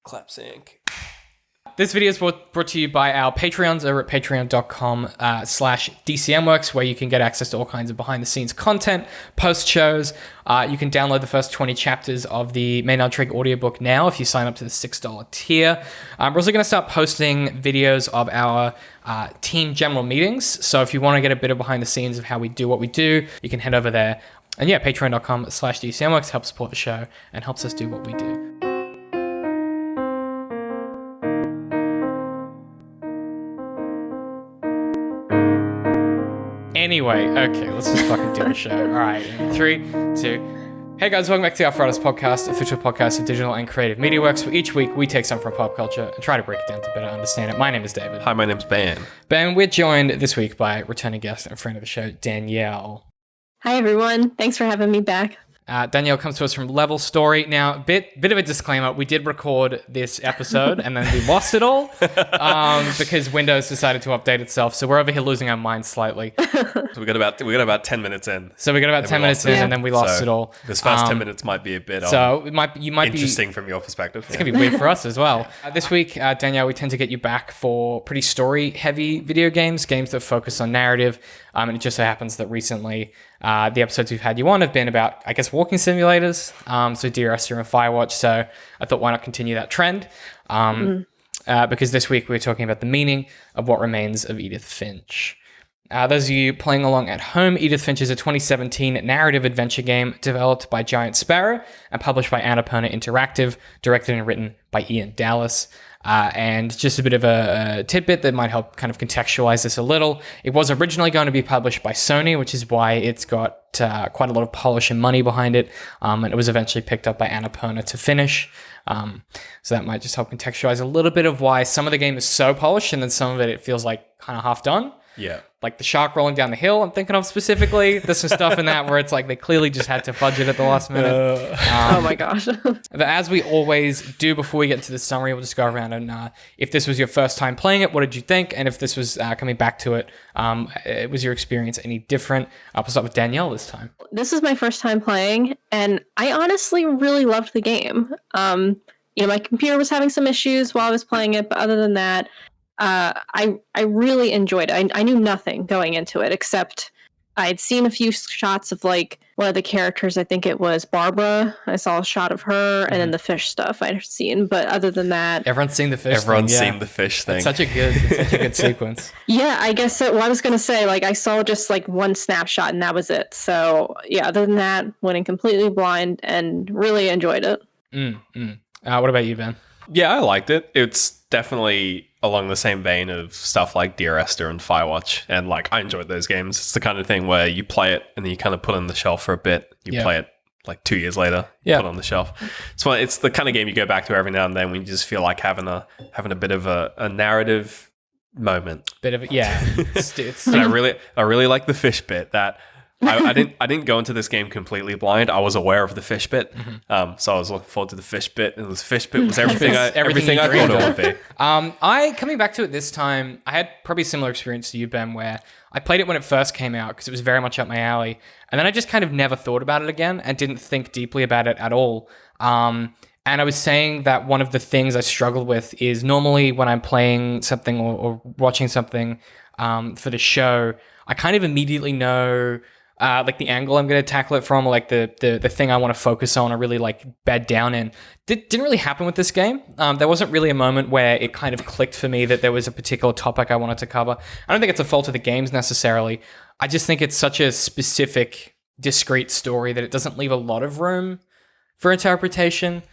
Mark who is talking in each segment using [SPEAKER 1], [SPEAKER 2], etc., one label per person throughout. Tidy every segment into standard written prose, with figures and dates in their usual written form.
[SPEAKER 1] Clap sync.
[SPEAKER 2] This video is brought to you by our Patreons over at patreon.com/Dcm.Works, where you can get access to all kinds of behind-the-scenes content, post-shows. You can download the first 20 chapters of the Maynard Trigg audiobook now if you sign up to the $6 tier. We're also going to start posting videos of our team general meetings. So if you want to get a bit of behind-the-scenes of how we do what we do, you can head over there. And yeah, patreon.com/DCM.Works helps support the show and helps us do what we do. Anyway, okay, let's just fucking do the show. All right, 3, 2. Hey guys, welcome back to our Fridays podcast, official podcast of digital and creative media works, where each week we take something from pop culture and try to break it down to better understand it. My name is David.
[SPEAKER 1] Hi, my name's Ben.
[SPEAKER 2] Ben, we're joined this week by returning guest and friend of the show, Danielle.
[SPEAKER 3] Hi everyone, thanks for having me back.
[SPEAKER 2] Danielle comes to us from Level Story. Now, bit of a disclaimer, we did record this episode and then we lost it all because Windows decided to update itself. So we're over here losing our minds slightly.
[SPEAKER 1] So we got about 10 minutes in.
[SPEAKER 2] So we got about 10 minutes in and then we lost it all.
[SPEAKER 1] This first 10 minutes might be a bit
[SPEAKER 2] you might be
[SPEAKER 1] interesting from your perspective.
[SPEAKER 2] It's going to be weird for us as well. This week, Danielle, we tend to get you back for pretty story-heavy video games that focus on narrative. And it just so happens that recently the episodes we've had you on have been about, I guess, walking simulators. So Dear Esther and Firewatch. So I thought, why not continue that trend? Because this week we're talking about the meaning of what remains of Edith Finch. Those of you playing along at home, Edith Finch is a 2017 narrative adventure game developed by Giant Sparrow and published by Annapurna Interactive, directed and written by Ian Dallas. And just a bit of a tidbit that might help kind of contextualize this a little. It was originally going to be published by Sony, which is why it's got quite a lot of polish and money behind it. And it was eventually picked up by Annapurna to finish. So that might just help contextualize a little bit of why some of the game is so polished and then some of it feels like kind of half done.
[SPEAKER 1] Yeah.
[SPEAKER 2] Like the shark rolling down the hill, I'm thinking of specifically. There's some stuff in that where it's like they clearly just had to fudge it at the last minute.
[SPEAKER 3] Oh my gosh.
[SPEAKER 2] But as we always do before we get into the summary, we'll just go around and if this was your first time playing it, what did you think? And if this was coming back to it, was your experience any different? We'll start with Danielle this time.
[SPEAKER 3] This is my first time playing, and I honestly really loved the game. My computer was having some issues while I was playing it, but other than that, I really enjoyed it. I knew nothing going into it except I'd seen a few shots of like one of the characters. I think it was Barbara. I saw a shot of her, and then the fish stuff I'd seen. But other than that,
[SPEAKER 2] everyone's seen the fish.
[SPEAKER 1] Everyone's seen the fish thing.
[SPEAKER 2] It's such a good sequence.
[SPEAKER 3] Yeah, I guess. What I was gonna say, like I saw just like one snapshot, and that was it. So yeah, other than that, went in completely blind and really enjoyed it.
[SPEAKER 2] What about you, Ben?
[SPEAKER 1] Yeah, I liked it. It's definitely along the same vein of stuff like Dear Esther and Firewatch. And like, I enjoyed those games. It's the kind of thing where you play it and then you kind of put it on the shelf for a bit. You play it like 2 years later, put it on the shelf. So it's the kind of game you go back to every now and then when you just feel like having a bit of a narrative moment.
[SPEAKER 2] It's
[SPEAKER 1] and I really like the fish bit. That I didn't go into this game completely blind. I was aware of the fish bit, so I was looking forward to the fish bit, and the fish bit was everything I thought it would be.
[SPEAKER 2] Coming back to it this time, I had probably a similar experience to you, Ben, where I played it when it first came out because it was very much up my alley, and then I just kind of never thought about it again and didn't think deeply about it at all. And I was saying that one of the things I struggled with is normally when I'm playing something or watching something for the show, I kind of immediately know like the angle I'm going to tackle it from, like the thing I want to focus on or really like bed down in. Didn't really happen with this game. There wasn't really a moment where it kind of clicked for me that there was a particular topic I wanted to cover. I don't think it's a fault of the games necessarily. I just think it's such a specific, discrete story that it doesn't leave a lot of room for interpretation.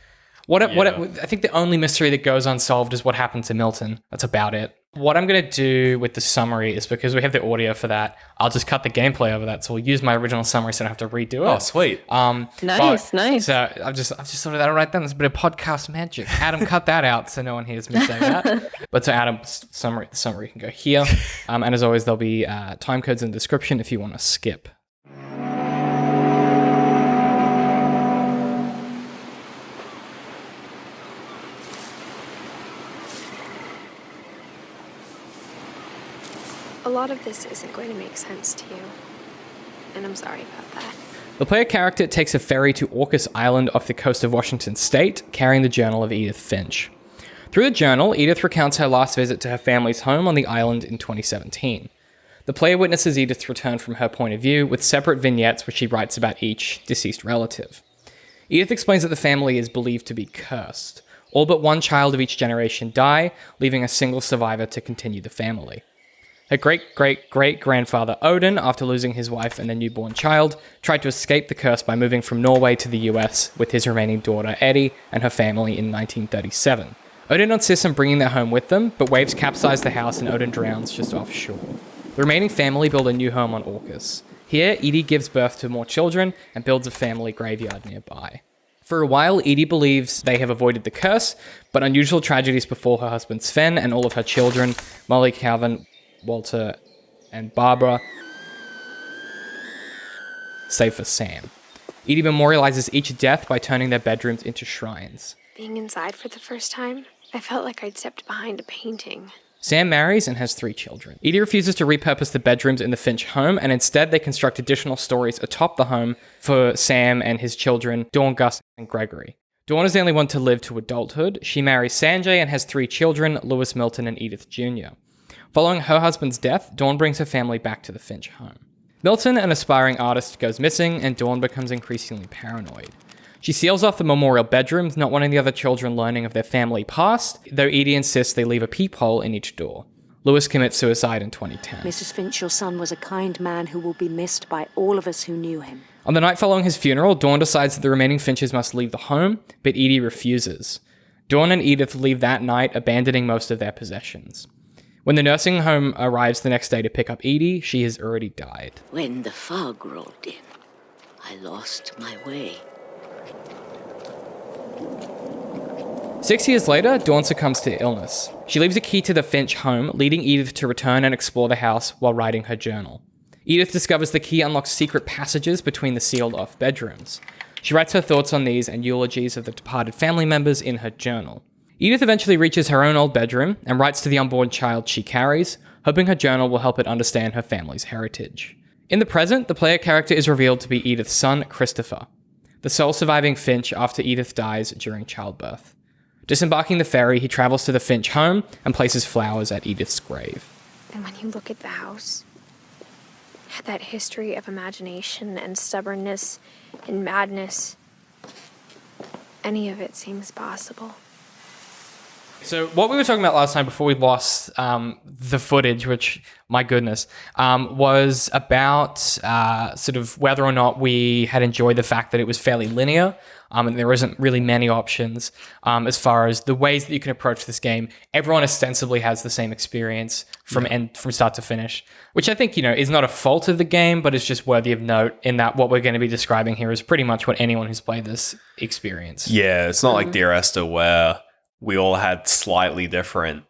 [SPEAKER 2] I think the only mystery that goes unsolved is what happened to Milton. That's about it. What I'm going to do with the summary is because we have the audio for that, I'll just cut the gameplay over that. So we'll use my original summary so I don't have to redo it.
[SPEAKER 1] Oh, sweet.
[SPEAKER 3] Nice.
[SPEAKER 2] So I've just thought of that right then. There's a bit of podcast magic. Adam, cut that out so no one hears me saying that. But so Adam, the summary can go here. And as always, there'll be time codes in the description if you want to skip.
[SPEAKER 4] A lot of this isn't going to make sense to you, and I'm sorry about that.
[SPEAKER 2] The player character takes a ferry to Orcas Island off the coast of Washington State, carrying the journal of Edith Finch. Through the journal, Edith recounts her last visit to her family's home on the island in 2017. The player witnesses Edith's return from her point of view, with separate vignettes where she writes about each deceased relative. Edith explains that the family is believed to be cursed. All but one child of each generation die, leaving a single survivor to continue the family. Her great-great-great-grandfather Odin, after losing his wife and their newborn child, tried to escape the curse by moving from Norway to the US with his remaining daughter Eddie and her family in 1937. Odin insists on bringing their home with them, but waves capsize the house and Odin drowns just offshore. The remaining family build a new home on Orcus. Here, Edie gives birth to more children and builds a family graveyard nearby. For a while, Edie believes they have avoided the curse, but unusual tragedies befall her husband Sven and all of her children, Molly, Calvin, Walter, and Barbara, save for Sam. Edie memorializes each death by turning their bedrooms into shrines.
[SPEAKER 4] Being inside for the first time, I felt like I'd stepped behind a painting.
[SPEAKER 2] Sam marries and has 3 children. Edie refuses to repurpose the bedrooms in the Finch home, and instead they construct additional stories atop the home for Sam and his children, Dawn, Gus, and Gregory. Dawn is the only one to live to adulthood. She marries Sanjay and has 3 children, Lois, Milton, and Edith Jr. Following her husband's death, Dawn brings her family back to the Finch home. Milton, an aspiring artist, goes missing, and Dawn becomes increasingly paranoid. She seals off the memorial bedrooms, not wanting the other children learning of their family past, though Edie insists they leave a peephole in each door. Lewis commits suicide in 2010.
[SPEAKER 5] Mrs. Finch, your son was a kind man who will be missed by all of us who knew him.
[SPEAKER 2] On the night following his funeral, Dawn decides that the remaining Finches must leave the home, but Edie refuses. Dawn and Edith leave that night, abandoning most of their possessions. When the nursing home arrives the next day to pick up Edie, she has already died.
[SPEAKER 6] When the fog rolled in, I lost my way.
[SPEAKER 2] 6 years later, Dawn succumbs to illness. She leaves a key to the Finch home, leading Edith to return and explore the house while writing her journal. Edith discovers the key unlocks secret passages between the sealed-off bedrooms. She writes her thoughts on these and eulogies of the departed family members in her journal. Edith eventually reaches her own old bedroom and writes to the unborn child she carries, hoping her journal will help it understand her family's heritage. In the present, the player character is revealed to be Edith's son, Christopher, the sole surviving Finch after Edith dies during childbirth. Disembarking the ferry, he travels to the Finch home and places flowers at Edith's grave.
[SPEAKER 4] And when you look at the house, it had that history of imagination and stubbornness and madness. Any of it seems possible.
[SPEAKER 2] So what we were talking about last time before we lost the footage, which, my goodness, was about sort of whether or not we had enjoyed the fact that it was fairly linear and there isn't really many options as far as the ways that you can approach this game. Everyone ostensibly has the same experience from start to finish, which I think, is not a fault of the game, but it's just worthy of note in that what we're going to be describing here is pretty much what anyone who's played this experienced.
[SPEAKER 1] Yeah, it's not like Dear Esther where we all had slightly different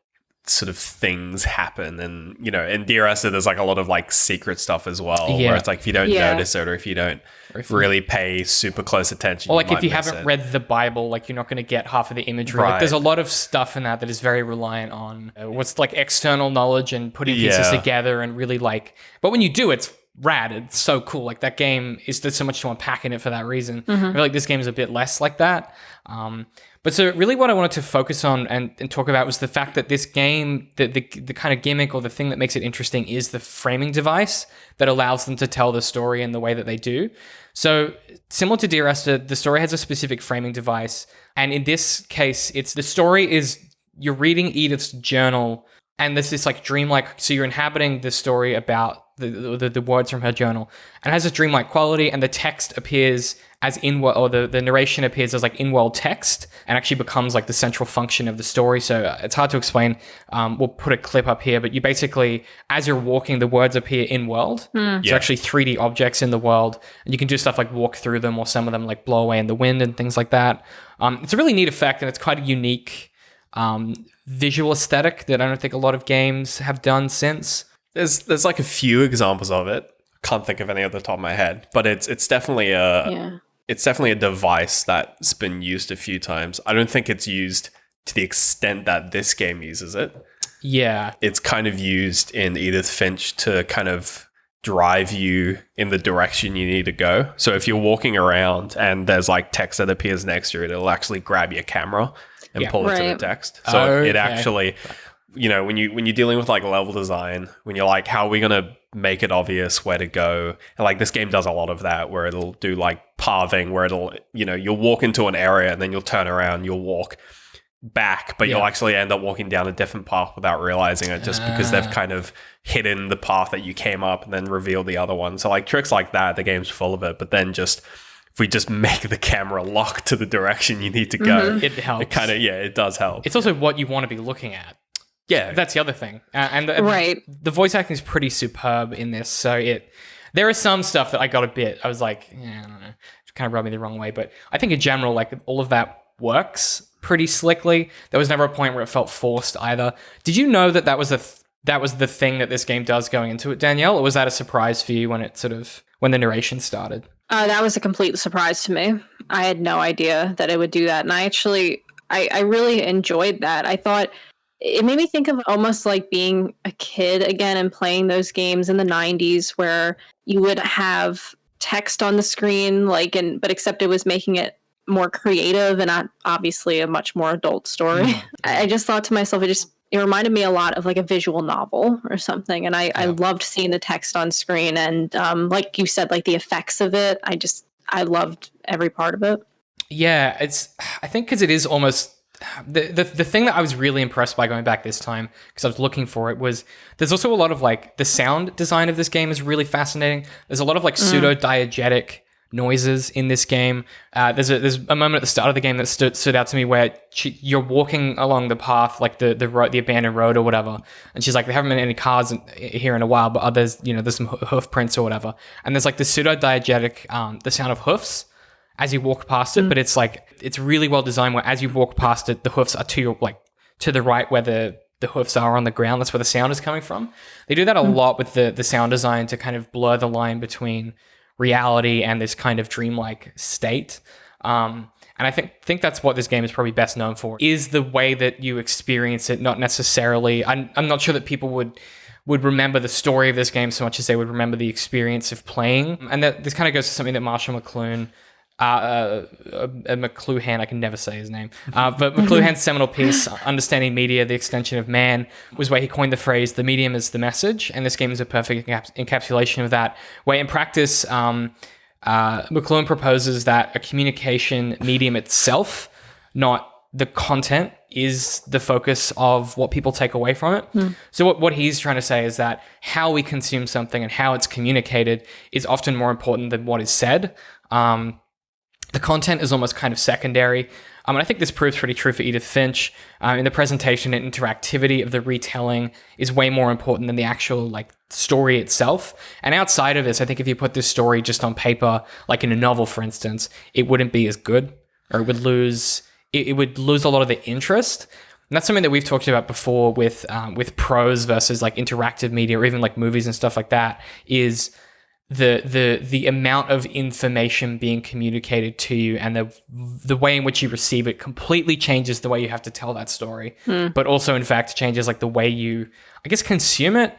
[SPEAKER 1] sort of things happen. And, in Dear Esther, there's like a lot of like secret stuff as well, where it's like if you don't notice it or if you don't really pay super close attention.
[SPEAKER 2] Or like if you haven't read the Bible, like you're not going to get half of the imagery. Right. Like there's a lot of stuff in that is very reliant on what's like external knowledge and putting pieces together and really like, but when you do, it's rad. It's so cool. Like that game there's so much to unpack in it for that reason. I feel like this game is a bit less like that. But so really what I wanted to focus on and talk about was the fact that this game, the kind of gimmick or the thing that makes it interesting is the framing device that allows them to tell the story in the way that they do. So similar to Dear Esther, the story has a specific framing device. And in this case, the story is you're reading Edith's journal and there's this like dreamlike, so you're inhabiting the story about the words from her journal, and it has a dreamlike quality, and the text appears as in-world, or the narration appears as like in-world text, and actually becomes like the central function of the story. So it's hard to explain. We'll put a clip up here, but you basically, as you're walking, the words appear in-world. So actually 3D objects in the world, and you can do stuff like walk through them, or some of them like blow away in the wind and things like that. It's a really neat effect, and it's quite a unique visual aesthetic that I don't think a lot of games have done since.
[SPEAKER 1] There's like a few examples of it. Can't think of any off the top of my head, but it's definitely a device that's been used a few times. I don't think it's used to the extent that this game uses it.
[SPEAKER 2] Yeah.
[SPEAKER 1] It's kind of used in Edith Finch to kind of drive you in the direction you need to go. So if you're walking around and there's like text that appears next to it, it'll actually grab your camera and
[SPEAKER 2] Yeah.
[SPEAKER 1] pull it to the
[SPEAKER 3] Right.
[SPEAKER 1] text. So
[SPEAKER 2] Okay.
[SPEAKER 1] it actually, when you're dealing with like level design, when you're like, how are we gonna make it obvious where to go? And like this game does a lot of that, where it'll do like pathing, where it'll you'll walk into an area and then you'll turn around, you'll walk back, but you'll actually end up walking down a different path without realizing it, just because they've kind of hidden the path that you came up and then revealed the other one. So like tricks like that, the game's full of it. But then if we just make the camera lock to the direction you need to go,
[SPEAKER 2] It helps.
[SPEAKER 1] it kind of it does help.
[SPEAKER 2] It's also what you want to be looking at.
[SPEAKER 1] Yeah,
[SPEAKER 2] That's the other thing.
[SPEAKER 3] Right.
[SPEAKER 2] The voice acting is pretty superb in this. So there is some stuff that I got I was like, I don't know. It kind of rubbed me the wrong way. But I think in general, like all of that works pretty slickly. There was never a point where it felt forced either. Did you know that was the thing that this game does going into it, Danielle? Or was that a surprise for you when the narration started?
[SPEAKER 3] That was a complete surprise to me. I had no idea that it would do that. And I really enjoyed that. I thought it made me think of almost like being a kid again and playing those games in the 90s where you would have text on the screen, but except it was making it more creative and not obviously a much more adult story. I just thought to myself, it reminded me a lot of like a visual novel or something. And I loved seeing the text on screen. And like you said, like the effects of it, I loved every part of it.
[SPEAKER 2] Yeah, I think because it is almost the thing that I was really impressed by going back this time, because I was looking for it, was there's also a lot of like the sound design of this game is really fascinating. There's a lot of like pseudo-diegetic noises in this game. There's a moment at the start of the game that stood out to me where you're walking along the path, like the road, the abandoned road or whatever, and she's like, there haven't been any cars here in a while, but there's some hoof prints or whatever, and there's like the pseudo-diegetic the sound of hoofs as you walk past it, but it's like it's really well designed where as you walk past it, the hoofs are to the right where the hoofs are on the ground. That's where the sound is coming from. They do that a lot with the sound design to kind of blur the line between reality and this kind of dreamlike state. And I think that's what this game is probably best known for, is the way that you experience it, not necessarily... I'm not sure that people would remember the story of this game so much as they would remember the experience of playing. And that this kind of goes to something that Marshall McLuhan, McLuhan, I can never say his name, but McLuhan's seminal piece, Understanding Media, the Extension of Man, was where he coined the phrase, the medium is the message, and this game is a perfect encapsulation of that, where in practice, McLuhan proposes that a communication medium itself, not the content, is the focus of what people take away from it. So what he's trying to say is that how we consume something and how it's communicated is often more important than what is said. The content is almost kind of secondary. And I think this proves pretty true for Edith Finch. In the presentation and interactivity of the retelling is way more important than the actual story itself. And outside of this, I think if you put this story just on paper, like in a novel, for instance, it wouldn't be as good, or it would lose a lot of the interest. And that's something that we've talked about before with prose versus interactive media, or even movies and stuff like that, is the amount of information being communicated to you and the way in which you receive it completely changes the way you have to tell that story, but also in fact changes the way you, I guess, consume it.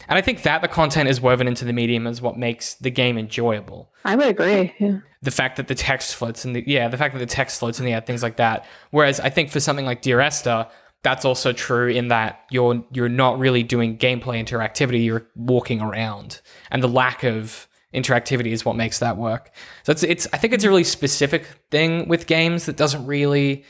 [SPEAKER 2] And I think that the content is woven into the medium is what makes the game enjoyable.
[SPEAKER 3] I would agree. Yeah.
[SPEAKER 2] The fact that the text floats in the air, things like that. Whereas I think for something like Dear Esther, that's also true in that you're not really doing gameplay interactivity, you're walking around. And the lack of interactivity is what makes that work. So I think it's a really specific thing with games that doesn't really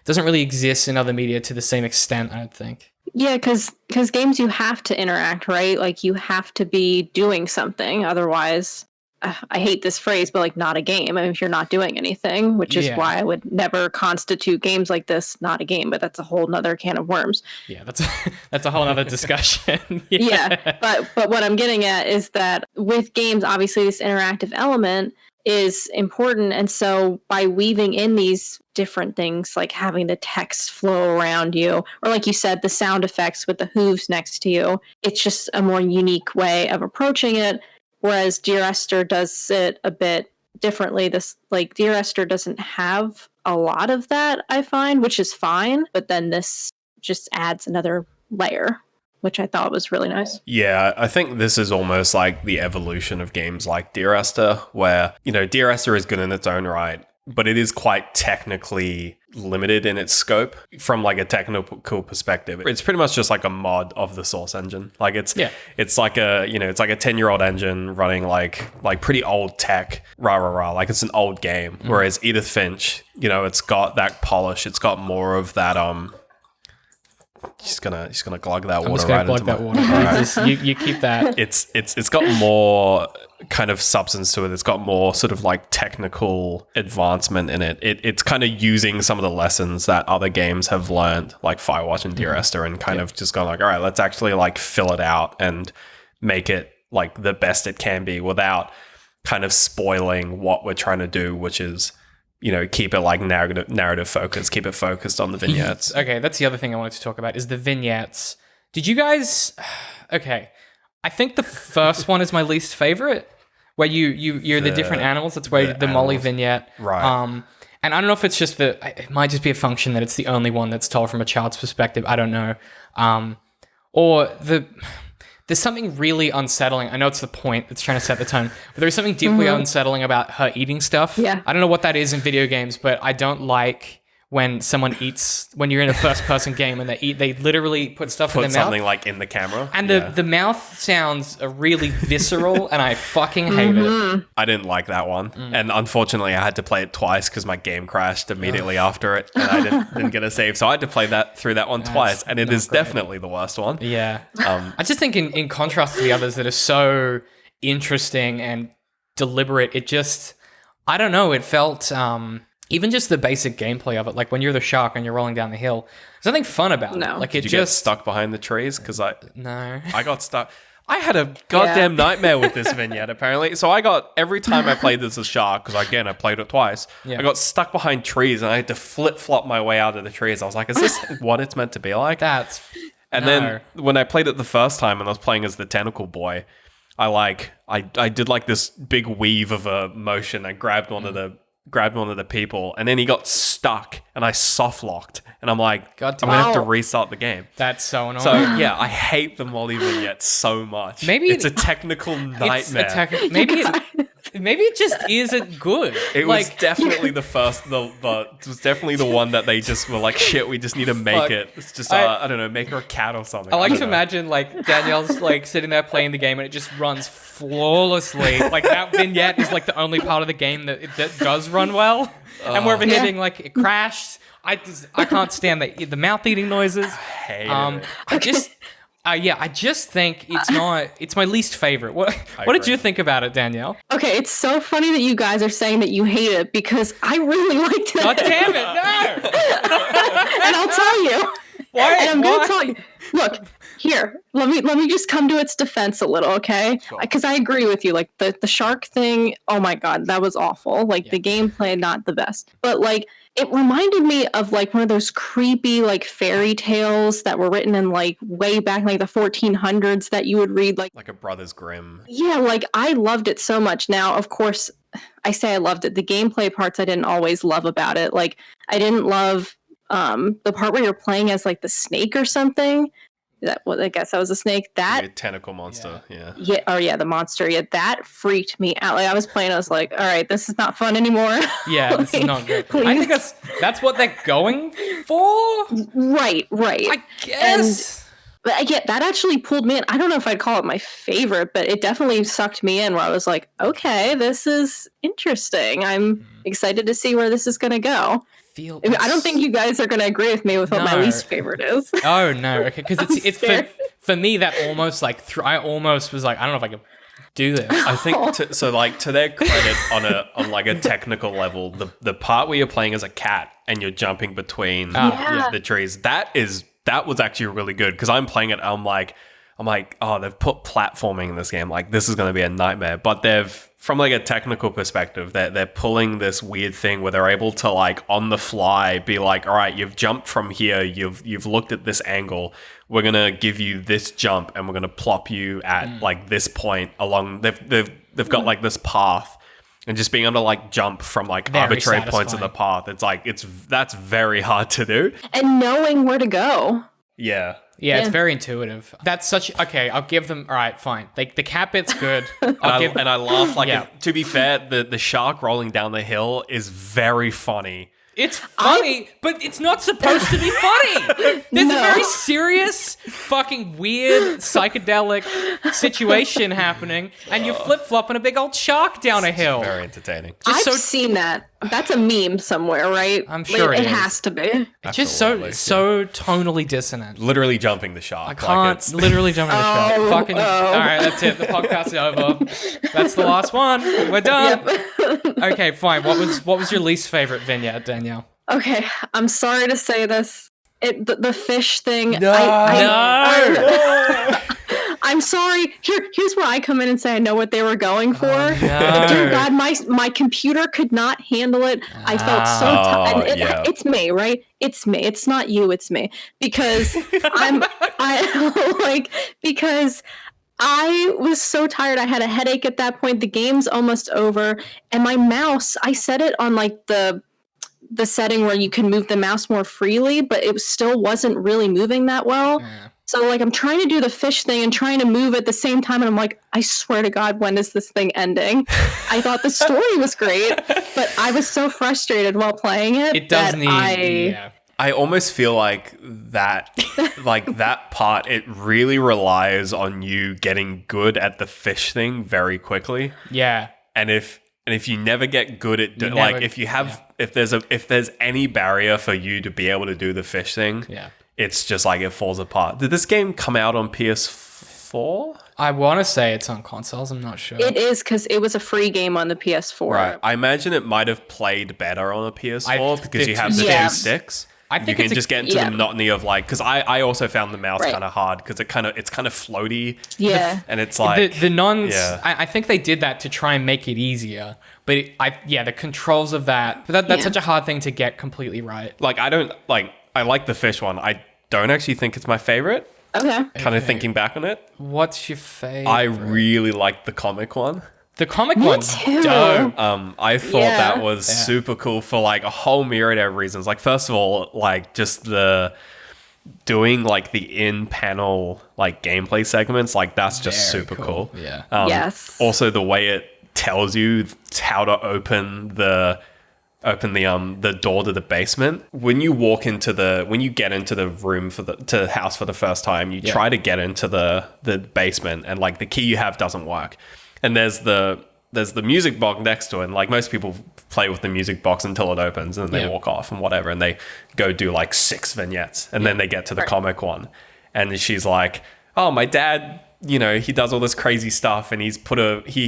[SPEAKER 2] exist in other media to the same extent, I don't think.
[SPEAKER 3] Yeah, because games, you have to interact, right? You have to be doing something. Otherwise, I hate this phrase, but not a game. I mean, if you're not doing anything, which is why I would never constitute games like this not a game, but that's a whole nother can of worms.
[SPEAKER 2] Yeah, that's a whole other discussion.
[SPEAKER 3] Yeah, but what I'm getting at is that with games, obviously this interactive element is important. And so by weaving in these different things, like having the text flow around you, or like you said, the sound effects with the hooves next to you, it's just a more unique way of approaching it. Whereas Dear Esther does it a bit differently. Dear Esther doesn't have a lot of that, I find, which is fine. But then this just adds another layer, which I thought was really nice.
[SPEAKER 1] Yeah, I think this is almost like the evolution of games like Dear Esther, where, Dear Esther is good in its own right, but it is quite technically, limited in its scope from like a technical perspective. It's pretty much just like a mod of the Source engine. Like it's like a, you know, it's like a 10-year-old engine running like pretty old tech, like it's an old game. Whereas Edith Finch, you know, it's got that polish. It's got more of that She's gonna glug that water.
[SPEAKER 2] I'm just gonna glug that water. You keep that.
[SPEAKER 1] It's got more kind of substance to it. It's got more sort of like technical advancement in it. It's kind of using some of the lessons that other games have learned, like Firewatch and Dear Esther, and kind of just going like, all right, let's actually like fill it out and make it like the best it can be without kind of spoiling what we're trying to do, which is, you know, keep it like narrative focused, keep it focused on the vignettes.
[SPEAKER 2] Okay, that's the other thing I wanted to talk about is the vignettes. Did you guys... Okay, I think the first one is my least favorite, where you're the different animals. That's where the Molly vignette.
[SPEAKER 1] Right.
[SPEAKER 2] And I don't know if it's just it might just be a function that it's the only one that's told from a child's perspective. I don't know. There's something really unsettling. I know it's the point that's trying to set the tone, but there's something deeply unsettling about her eating stuff.
[SPEAKER 3] Yeah.
[SPEAKER 2] I don't know what that is in video games, but I don't like when someone eats, when you're in a first-person game and they literally put stuff in their mouth.
[SPEAKER 1] Put something like in the camera.
[SPEAKER 2] And the mouth sounds really visceral, and I fucking hate it.
[SPEAKER 1] I didn't like that one. And unfortunately, I had to play it twice because my game crashed immediately after it, and I didn't get a save. So I had to play through that one twice, and it is definitely the worst one.
[SPEAKER 2] Yeah. I just think in contrast to the others that are so interesting and deliberate, it just, I don't know, it felt... even just the basic gameplay of it, like when you're the shark and you're rolling down the hill, there's nothing fun about it. Like
[SPEAKER 1] Did you get stuck behind the trees? Because I got stuck. I had a goddamn nightmare with this vignette, apparently. So every time I played this as shark, because again, I played it twice, I got stuck behind trees and I had to flip-flop my way out of the trees. I was like, is this what it's meant to be like? Then when I played it the first time and I was playing as the tentacle boy, I did like this big weave of a motion. I grabbed one of the people, and then he got stuck, and I soft locked, and I'm like, I'm gonna have to restart the game.
[SPEAKER 2] That's so annoying.
[SPEAKER 1] So yeah, I hate the Molly vignette so much. Maybe it's a technical nightmare.
[SPEAKER 2] Maybe it just isn't good.
[SPEAKER 1] It was definitely the first. It was definitely the one that they just were like, shit, we just need to make it. It's just I don't know, make her a cat or something.
[SPEAKER 2] I like to imagine like Danielle's like sitting there playing the game and it just runs flawlessly. Like that vignette is like the only part of the game that does run well. And we're over here being like, it crashed. I can't stand the mouth eating noises. I just think it's my least favorite. What did you think about it, Danielle?
[SPEAKER 3] Okay, it's so funny that you guys are saying that you hate it because I really liked it.
[SPEAKER 2] God damn it, no!
[SPEAKER 3] And I'll tell you.
[SPEAKER 2] Why?
[SPEAKER 3] And I'm going to tell you. Look, here, let me just come to its defense a little, okay? Because I agree with you. Like the shark thing, oh my god, that was awful. Like the gameplay, not the best. But like it reminded me of like one of those creepy like fairy tales that were written in like way back in like the 1400s that you would read like
[SPEAKER 1] a Brothers Grimm.
[SPEAKER 3] Yeah, like I loved it so much. Now, of course, I say I loved it. The gameplay parts I didn't always love about it. Like I didn't love the part where you're playing as like the snake or something. I guess that was a snake. That
[SPEAKER 1] a tentacle monster, yeah.
[SPEAKER 3] The monster. Yeah, that freaked me out. Like I was playing, I was like, all right, this is not fun anymore.
[SPEAKER 2] Yeah, this is not good. Please. I think that's what they're going for.
[SPEAKER 3] Right.
[SPEAKER 2] I guess.
[SPEAKER 3] But yeah, that actually pulled me in. I don't know if I'd call it my favorite, but it definitely sucked me in where I was like, okay, this is interesting. I'm excited to see where this is going to go. I don't think you guys are going to agree with me with what my least favorite is.
[SPEAKER 2] Oh, no. Okay, because it's for me, that almost like, I almost was like, I don't know if I can do this.
[SPEAKER 1] I think, to their credit on like a technical level, the part where you're playing as a cat and you're jumping between the trees, that was actually really good because I'm playing it, I'm like, oh, they've put platforming in this game. Like, this is going to be a nightmare. But from like a technical perspective, they're pulling this weird thing where they're able to like on the fly be like, all right, you've jumped from here, you've looked at this angle. We're going to give you this jump and we're going to plop you at like this point along. They've got like this path. And just being able to like jump from like very arbitrary points of the path, it's like that's very hard to do.
[SPEAKER 3] And knowing where to go.
[SPEAKER 1] Yeah.
[SPEAKER 2] Yeah, it's very intuitive. That's okay, I'll give them, all right, fine. Like, the cat bit's good.
[SPEAKER 1] I laugh, like, to be fair, the shark rolling down the hill is very funny.
[SPEAKER 2] It's funny, but it's not supposed to be funny. There's a very serious, fucking weird, psychedelic situation happening, and you're flip-flopping a big old shark down a hill.
[SPEAKER 1] Very entertaining.
[SPEAKER 3] I've seen that. That's a meme somewhere, right?
[SPEAKER 2] I'm sure
[SPEAKER 3] it
[SPEAKER 2] it is.
[SPEAKER 3] has to be.
[SPEAKER 2] It's just so tonally dissonant.
[SPEAKER 1] Literally jumping the shark.
[SPEAKER 2] I can't literally jump in the shark. Fucking. All right, that's it. The podcast is over. That's the last one. We're done. Okay, fine. What was your least favorite vignette, Danielle?
[SPEAKER 3] Okay, I'm sorry to say this. The fish thing.
[SPEAKER 1] No.
[SPEAKER 3] I'm sorry. Here's where I come in and say I know what they were going for.
[SPEAKER 2] No.
[SPEAKER 3] Dear God, my computer could not handle it. I felt so tired. It's me, right? It's me. It's not you. It's me. Because because I was so tired. I had a headache at that point. The game's almost over, and my mouse. I set it on like the setting where you can move the mouse more freely, but it still wasn't really moving that well.
[SPEAKER 2] Yeah.
[SPEAKER 3] So like I'm trying to do the fish thing and trying to move at the same time, and I'm like, I swear to God, when is this thing ending? I thought the story was great, but I was so frustrated while playing it.
[SPEAKER 2] It does
[SPEAKER 1] I almost feel like that part, it really relies on you getting good at the fish thing very quickly.
[SPEAKER 2] Yeah.
[SPEAKER 1] And if you never get good at if there's any barrier for you to be able to do the fish thing, it's just like it falls apart. Did this game come out on PS4?
[SPEAKER 2] I want to say it's on consoles. I'm not sure.
[SPEAKER 3] It is because it was a free game on the PS4.
[SPEAKER 1] Right. I imagine it might have played better on a PS4 because you have the two sticks.
[SPEAKER 2] I think
[SPEAKER 1] you can just get into the monotony of like, because I also found the mouse kind of hard because it's kind of floaty.
[SPEAKER 3] Yeah.
[SPEAKER 1] And it's like
[SPEAKER 2] the nuns. Yeah. I think they did that to try and make it easier. But the controls of that. But that's such a hard thing to get completely right.
[SPEAKER 1] Like I like the fish one. I don't actually think it's my favorite.
[SPEAKER 3] Okay.
[SPEAKER 1] Kind of thinking back on it.
[SPEAKER 2] What's your favorite?
[SPEAKER 1] I really like the comic one.
[SPEAKER 2] The comic one's dope.
[SPEAKER 1] I thought that was super cool for like a whole myriad of reasons. Like first of all, like just the doing like the in-panel like gameplay segments, like that's just
[SPEAKER 2] Very
[SPEAKER 1] super cool.
[SPEAKER 2] Yeah.
[SPEAKER 3] Yes.
[SPEAKER 1] Also the way it tells you how to open the door to the basement. When you get into the room to the house for the first time, you try to get into the basement, and like the key you have doesn't work. And there's the music box next to it, and like most people play with the music box until it opens, and then they walk off and whatever, and they go do like 6 vignettes, and then they get to the comic one, and she's like, "Oh, my dad, he does all this crazy stuff, and he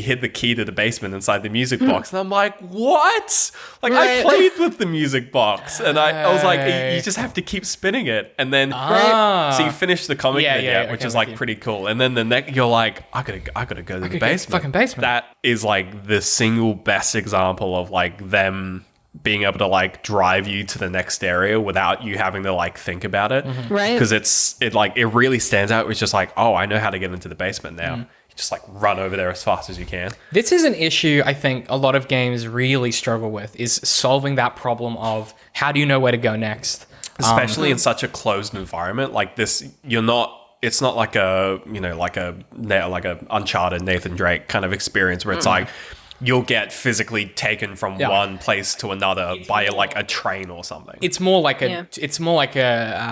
[SPEAKER 1] hid the key to the basement inside the music box." And I'm like, what? Like I played with the music box, and I was like, you just have to keep spinning it, and then so you finish the comic vignette, which is like pretty cool, and then the next you're like, I gotta go to the basement.
[SPEAKER 2] Fucking basement.
[SPEAKER 1] That is like the single best example of like them being able to like drive you to the next area without you having to like think about it.
[SPEAKER 3] Right.
[SPEAKER 1] Because it really stands out. It's just like, oh, I know how to get into the basement now. You just like run over there as fast as you can.
[SPEAKER 2] This is an issue I think a lot of games really struggle with, is solving that problem of how do you know where to go next?
[SPEAKER 1] Especially in such a closed environment like this, it's not like a Uncharted Nathan Drake kind of experience where it's like, you'll get physically taken from one place to another by like a train or something.
[SPEAKER 2] It's more like a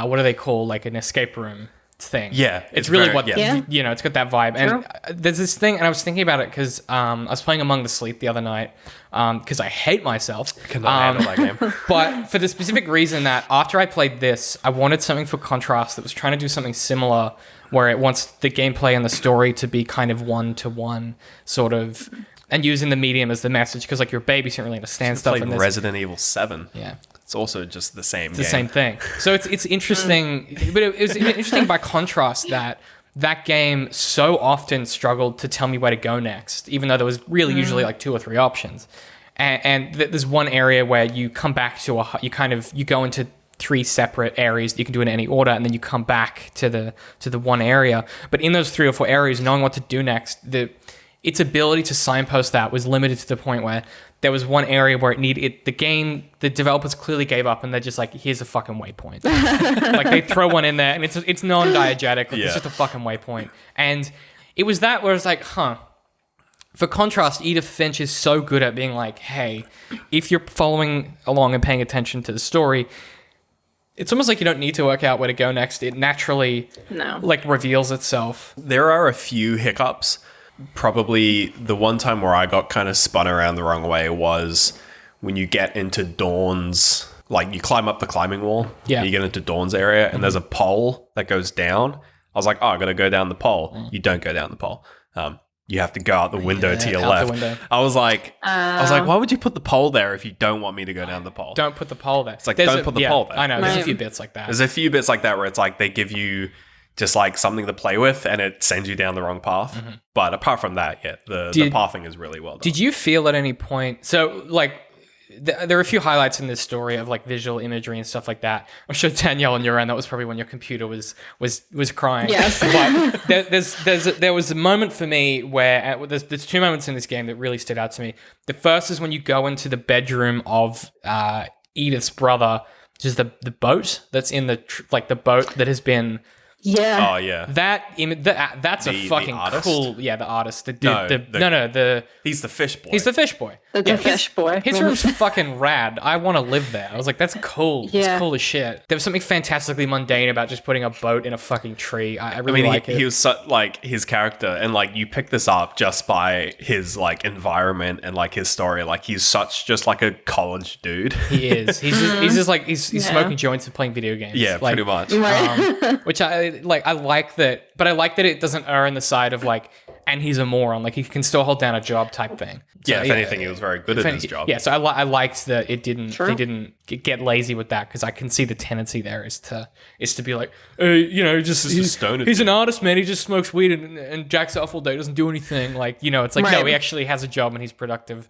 [SPEAKER 2] what do they call, like an escape room thing.
[SPEAKER 1] Yeah,
[SPEAKER 2] it's really it's got that vibe. And there's this thing, and I was thinking about it because I was playing Among the Sleep the other night because I hate myself.
[SPEAKER 1] Cannot handle that game.
[SPEAKER 2] But for the specific reason that after I played this, I wanted something for contrast that was trying to do something similar, where it wants the gameplay and the story to be kind of one-to-one sort of, and using the medium as the message, because like your baby doesn't really understand stuff.
[SPEAKER 1] Played Resident Evil 7.
[SPEAKER 2] Yeah.
[SPEAKER 1] It's also just the same game.
[SPEAKER 2] The same thing. So it's interesting, but it was interesting by contrast that game so often struggled to tell me where to go next, even though there was really usually like 2 or 3 options. And there's one area where you come back to you go into 3 separate areas that you can do in any order, and then you come back to the one area. But in those 3 or 4 areas, knowing what to do next, its ability to signpost that was limited to the point where there was one area where the developers clearly gave up, and they're just like, here's a fucking waypoint. Like they throw one in there, and it's non-diegetic. It's just a fucking waypoint. And it was that where it's like, for contrast, Edith Finch is so good at being like, hey, if you're following along and paying attention to the story, it's almost like you don't need to work out where to go next. It naturally like reveals itself.
[SPEAKER 1] There are a few hiccups. Probably the one time where I got kind of spun around the wrong way was when you get into Dawn's, like you climb up the climbing wall,
[SPEAKER 2] yeah,
[SPEAKER 1] you get into Dawn's area, and there's a pole that goes down. I was like, oh, I got to go down the pole. You don't go down the pole. You have to go out the window to your left. I was like, why would you put the pole there if you don't want me to go down the pole?
[SPEAKER 2] Don't put the pole there.
[SPEAKER 1] It's like, don't put the pole there.
[SPEAKER 2] I know. There's a few bits like that.
[SPEAKER 1] There's a few bits like that where it's like they give you just like something to play with and it sends you down the wrong path. But apart from that, the pathing is really well done.
[SPEAKER 2] Did you feel at any point, so like, there are a few highlights in this story of like visual imagery and stuff like that. I'm sure Danielle on your end, that was probably when your computer was crying.
[SPEAKER 3] Yes.
[SPEAKER 2] But there was a moment for me where there's two moments in this game that really stood out to me. The first is when you go into the bedroom of Edith's brother, which is the boat that's in the boat that has been.
[SPEAKER 3] Yeah.
[SPEAKER 1] Oh yeah.
[SPEAKER 2] That's a fucking cool. Yeah, the artist. He's
[SPEAKER 1] the fish boy.
[SPEAKER 2] He's the fish boy.
[SPEAKER 3] The fish boy.
[SPEAKER 2] His room's fucking rad. I want to live there. I was like, that's cool.
[SPEAKER 3] Yeah.
[SPEAKER 2] It's cool as shit. There was something fantastically mundane about just putting a boat in a fucking tree. I really like it.
[SPEAKER 1] He was like his character, and like you pick this up just by his like environment and like his story. Like he's such just like a college dude.
[SPEAKER 2] He is. He's just like he's smoking joints and playing video games.
[SPEAKER 1] Yeah,
[SPEAKER 2] like,
[SPEAKER 1] pretty much.
[SPEAKER 2] Which I like. I like that, but I like that it doesn't err on the side of like, and he's a moron. Like he can still hold down a job type thing. So,
[SPEAKER 1] if anything, he was very good at his job.
[SPEAKER 2] Yeah, so I liked that it didn't. They didn't get lazy with that because I can see the tendency there is to be like, he's an artist, man. He just smokes weed and jacks off all day. Doesn't do anything. Like it's like no, he actually has a job and he's productive,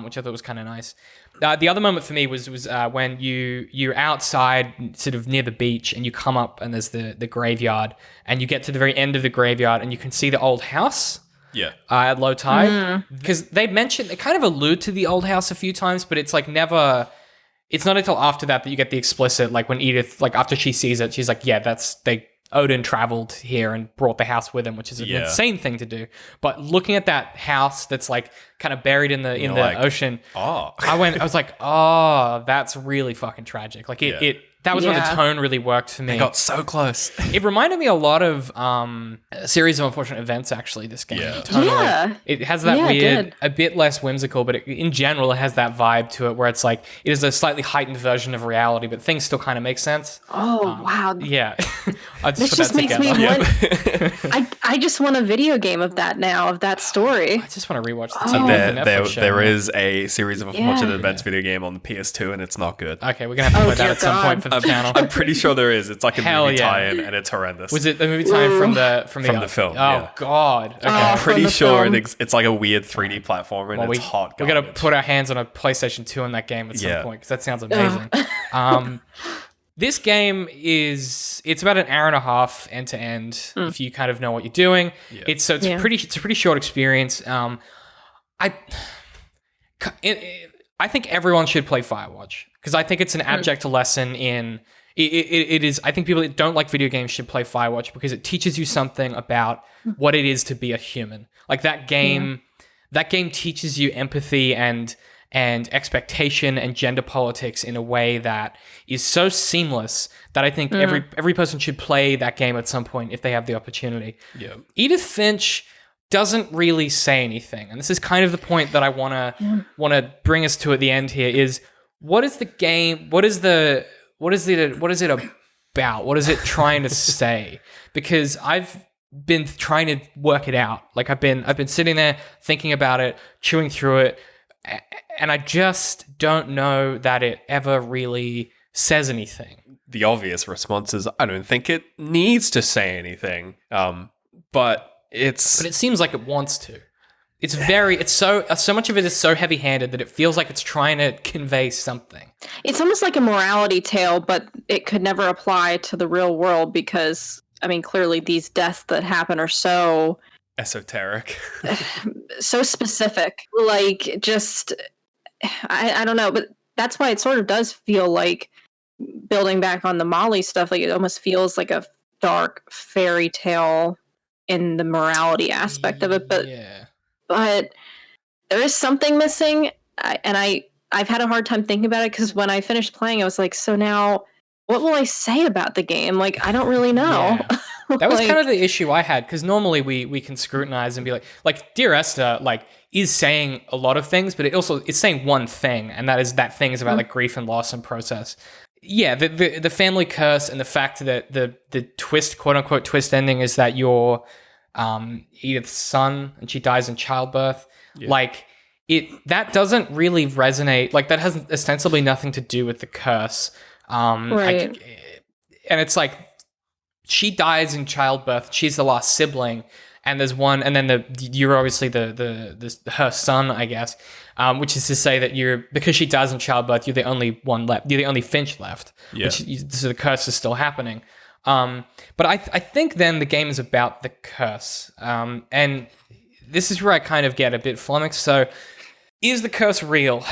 [SPEAKER 2] which I thought was kind of nice. The other moment for me was when you're outside, sort of near the beach, and you come up and there's the graveyard, and you get to the very end of the graveyard, and you can see the old house.
[SPEAKER 1] Yeah.
[SPEAKER 2] At low tide, because they kind of allude to the old house a few times, but it's like never. It's not until after that you get the explicit, like when Edith, like after she sees it, she's like, yeah, Odin traveled here and brought the house with him, which is an insane thing to do. But looking at that house that's like kind of buried in the ocean, I was like, oh, that's really fucking tragic. Like that was when the tone really worked for me.
[SPEAKER 1] They got so close.
[SPEAKER 2] It reminded me a lot of a series of unfortunate events. Actually, this game.
[SPEAKER 1] Yeah.
[SPEAKER 2] Tonally. It has that weird, a bit less whimsical, but in general, it has that vibe to it where it's like it is a slightly heightened version of reality, but things still kind of make sense.
[SPEAKER 3] Oh wow!
[SPEAKER 2] Yeah,
[SPEAKER 3] this just makes me want. I just want a video game of that now, of that story.
[SPEAKER 2] I just want to rewatch the
[SPEAKER 1] there is a series of unfortunate events video game on the PS2, and it's not good.
[SPEAKER 2] Okay, we're gonna have to play that at some point for the channel.
[SPEAKER 1] I'm pretty sure there is. It's like a movie tie-in, and it's horrendous.
[SPEAKER 2] Was it the movie tie-in from the
[SPEAKER 1] film?
[SPEAKER 2] Oh God! Okay,
[SPEAKER 1] I'm pretty sure it's like a weird 3D platformer, and it's hot.
[SPEAKER 2] We got to put our hands on a PlayStation 2 in that game at some point because that sounds amazing. This game it's about an hour and a half end to end if you kind of know what you're doing. Yeah. It's a pretty short experience. I think everyone should play Firewatch because I think it's an abject lesson in it is. I think people that don't like video games should play Firewatch because it teaches you something about what it is to be a human. Like that game teaches you empathy and expectation and gender politics in a way that is so seamless that I think every person should play that game at some point if they have the opportunity.
[SPEAKER 1] Yeah.
[SPEAKER 2] Edith Finch doesn't really say anything, and this is kind of the point that I wanna bring us to at the end here. Is what is the game? What is it about? What is it trying to say? Because I've been trying to work it out. Like I've been sitting there thinking about it, chewing through it. And I just don't know that it ever really says anything.
[SPEAKER 1] The obvious response is, I don't think it needs to say anything. But it
[SPEAKER 2] seems like it wants to. It's so much of it is so heavy-handed that it feels like it's trying to convey something.
[SPEAKER 3] It's almost like a morality tale, but it could never apply to the real world because, I mean, clearly these deaths that happen are so
[SPEAKER 1] esoteric,
[SPEAKER 3] so specific. Like, just I don't know, but that's why it sort of does feel like, building back on the Molly stuff, like it almost feels like a dark fairy tale in the morality aspect of it, but but there is something missing. I've had a hard time thinking about it because when I finished playing, I was like, so now what will I say about the game? Like, I don't really know.
[SPEAKER 2] Yeah. That was kind of the issue I had, because normally we can scrutinize and be like Dear Esther, like, is saying a lot of things, but it's saying one thing, and that thing is about like grief and loss and process. Yeah, the family curse and the fact that the twist, quote unquote twist ending, is that you're Edith's son and she dies in childbirth. Yeah. Like, that doesn't really resonate. Like, that has ostensibly nothing to do with the curse. Right. And it's like, she dies in childbirth. She's the last sibling, and there's one, and then you're obviously her son, I guess. Which is to say that because she dies in childbirth, you're the only one left. You're the only Finch left. Yeah. So the curse is still happening. But I think then the game is about the curse. And this is where I kind of get a bit flummoxed. So, is the curse real?